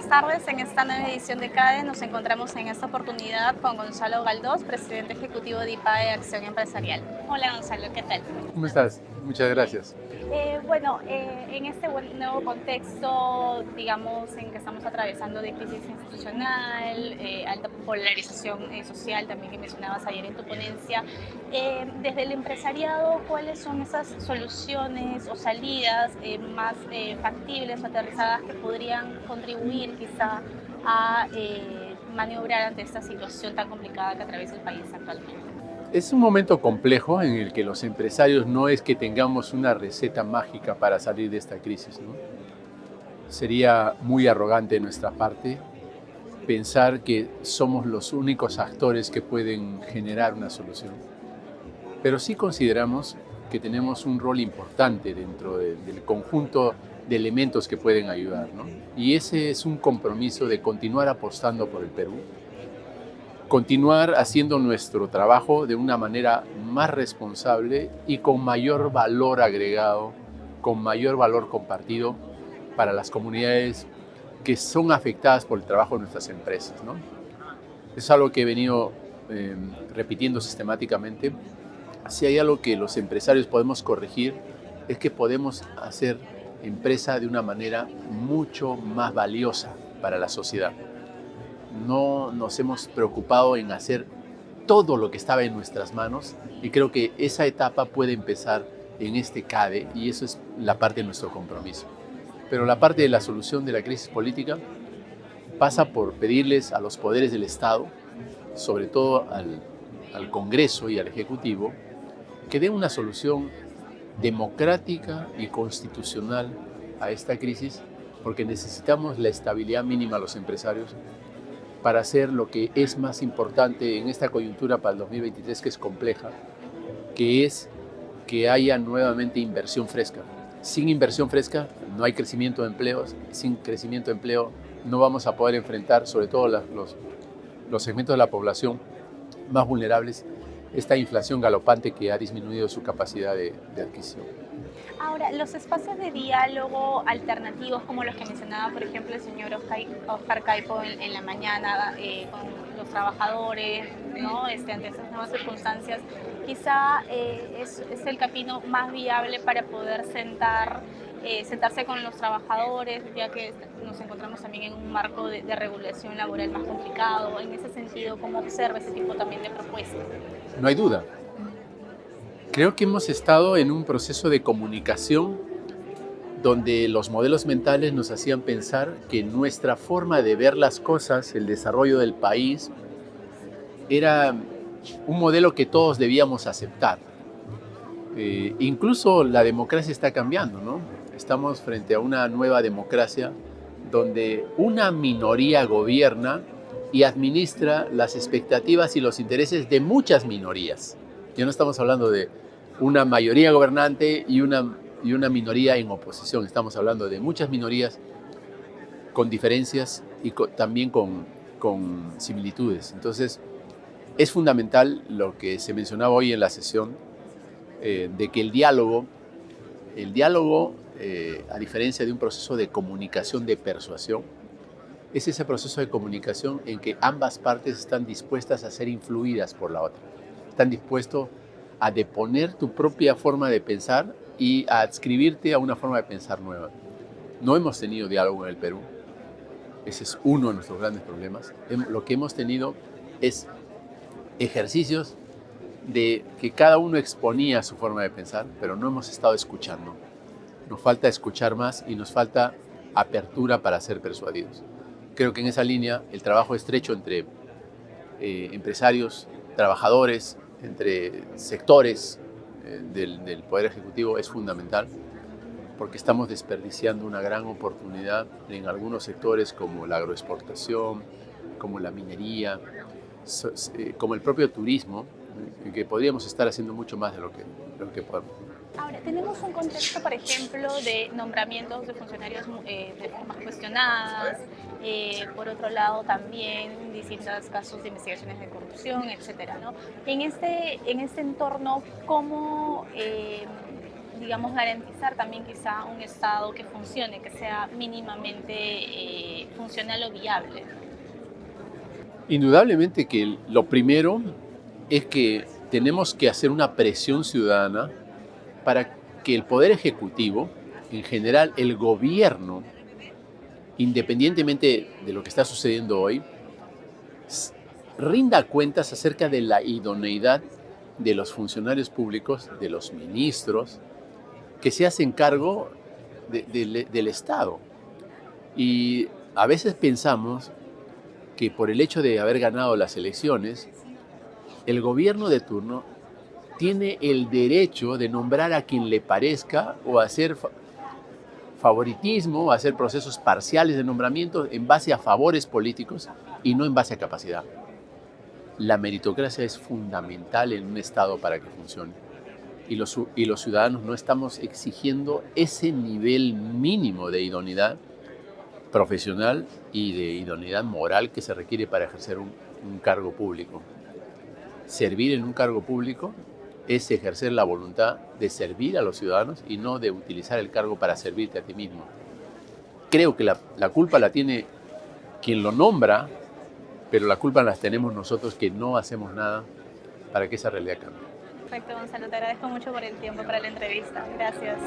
buenas tardes. En esta nueva edición de CADE nos encontramos en esta oportunidad con Gonzalo Galdós, presidente ejecutivo de IPADE Acción Empresarial. Hola Gonzalo, ¿qué tal? ¿Cómo estás? Muchas gracias. En este nuevo contexto, digamos, en que estamos atravesando de crisis institucional, alta polarización social, también que mencionabas ayer en tu ponencia, desde el empresariado, ¿cuáles son esas soluciones o salidas más factibles o aterrizadas que podrían contribuir quizá a maniobrar ante esta situación tan complicada que atraviesa el país actualmente? Es un momento complejo en el que los empresarios no es que tengamos una receta mágica para salir de esta crisis, ¿no? Sería muy arrogante de nuestra parte pensar que somos los únicos actores que pueden generar una solución. Pero sí consideramos que tenemos un rol importante dentro del conjunto de elementos que pueden ayudar, ¿no? Y ese es un compromiso de continuar apostando por el Perú, continuar haciendo nuestro trabajo de una manera más responsable y con mayor valor agregado, con mayor valor compartido para las comunidades que son afectadas por el trabajo de nuestras empresas, ¿no? Es algo que he venido repitiendo sistemáticamente. Si hay algo que los empresarios podemos corregir, es que podemos hacer empresa de una manera mucho más valiosa para la sociedad. No nos hemos preocupado en hacer todo lo que estaba en nuestras manos y creo que esa etapa puede empezar en este CADE y eso es la parte de nuestro compromiso. Pero la parte de la solución de la crisis política pasa por pedirles a los poderes del Estado, sobre todo al Congreso y al Ejecutivo, que den una solución democrática y constitucional a esta crisis, porque necesitamos la estabilidad mínima a los empresarios para hacer lo que es más importante en esta coyuntura para el 2023, que es compleja, que es que haya nuevamente inversión fresca. Sin inversión fresca no hay crecimiento de empleos, sin crecimiento de empleo no vamos a poder enfrentar, sobre todo los segmentos de la población más vulnerables, esta inflación galopante que ha disminuido su capacidad de adquisición. Ahora, los espacios de diálogo alternativos, como los que mencionaba, por ejemplo, el señor Oscar Caipo en la mañana con los trabajadores, ¿no? Ante estas nuevas circunstancias, quizá es el camino más viable para poder sentarse con los trabajadores, ya que nos encontramos también en un marco de regulación laboral más complicado. En ese sentido, ¿cómo observa ese tipo también de propuestas? No hay duda. Creo que hemos estado en un proceso de comunicación donde los modelos mentales nos hacían pensar que nuestra forma de ver las cosas, el desarrollo del país, era un modelo que todos debíamos aceptar. Incluso la democracia está cambiando, ¿no? Estamos frente a una nueva democracia donde una minoría gobierna y administra las expectativas y los intereses de muchas minorías. Ya no estamos hablando de una mayoría gobernante y una minoría en oposición. Estamos hablando de muchas minorías con diferencias y también con similitudes. Entonces, es fundamental lo que se mencionaba hoy en la sesión, de que el diálogo, a diferencia de un proceso de comunicación, de persuasión, es ese proceso de comunicación en que ambas partes están dispuestas a ser influidas por la otra. Están dispuestos a deponer tu propia forma de pensar y a adscribirte a una forma de pensar nueva. No hemos tenido diálogo en el Perú. Ese es uno de nuestros grandes problemas. Lo que hemos tenido es ejercicios de que cada uno exponía su forma de pensar, pero no hemos estado escuchando. Nos falta escuchar más y nos falta apertura para ser persuadidos. Creo que en esa línea el trabajo estrecho entre empresarios, trabajadores, entre sectores del Poder Ejecutivo es fundamental, porque estamos desperdiciando una gran oportunidad en algunos sectores como la agroexportación, como la minería, como el propio turismo, que podríamos estar haciendo mucho más de lo que podemos. Ahora, tenemos un contexto, por ejemplo, de nombramientos de funcionarios de formas cuestionadas, por otro lado también distintos casos de investigaciones de corrupción, etcétera, ¿no? En este entorno, ¿cómo digamos, garantizar también quizá un Estado que funcione, que sea mínimamente funcional o viable? Indudablemente que lo primero es que tenemos que hacer una presión ciudadana para que el Poder Ejecutivo, en general el gobierno, independientemente de lo que está sucediendo hoy, rinda cuentas acerca de la idoneidad de los funcionarios públicos, de los ministros, que se hacen cargo del Estado. Y a veces pensamos que por el hecho de haber ganado las elecciones, el gobierno de turno tiene el derecho de nombrar a quien le parezca o hacer favoritismo, o hacer procesos parciales de nombramiento en base a favores políticos y no en base a capacidad. La meritocracia es fundamental en un Estado para que funcione. Y los ciudadanos no estamos exigiendo ese nivel mínimo de idoneidad profesional y de idoneidad moral que se requiere para ejercer un cargo público. Servir en un cargo público es ejercer la voluntad de servir a los ciudadanos y no de utilizar el cargo para servirte a ti mismo. Creo que la culpa la tiene quien lo nombra, pero la culpa la tenemos nosotros que no hacemos nada para que esa realidad cambie. Perfecto, Gonzalo, te agradezco mucho por el tiempo para la entrevista. Gracias.